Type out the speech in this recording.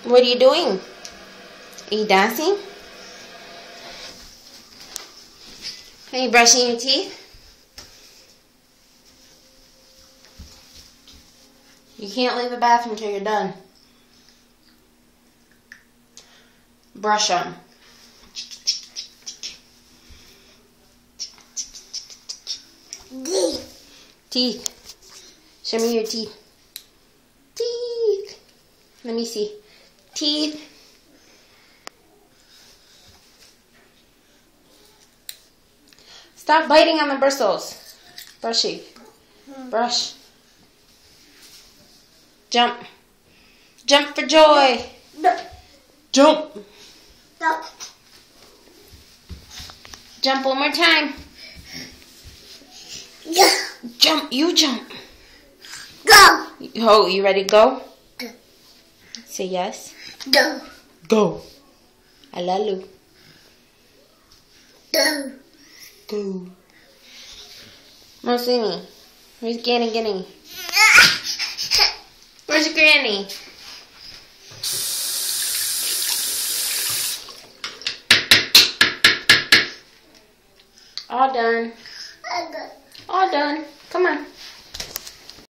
What are you doing? Are you dancing? Are you brushing your teeth? You can't leave the bathroom until you're done. Brush them. Teeth. Show me your teeth. Teeth. Let me see. Teeth. Stop biting on the bristles. Brushing. Brush. Jump. Jump for joy. Jump. Jump one more time. Jump. You jump. Go. Oh, you ready to go? Go. Say yes. Go. Go. Alalu. Go. Go. Marcini. Where's Granny? Where's Granny? All done. All done. Come on.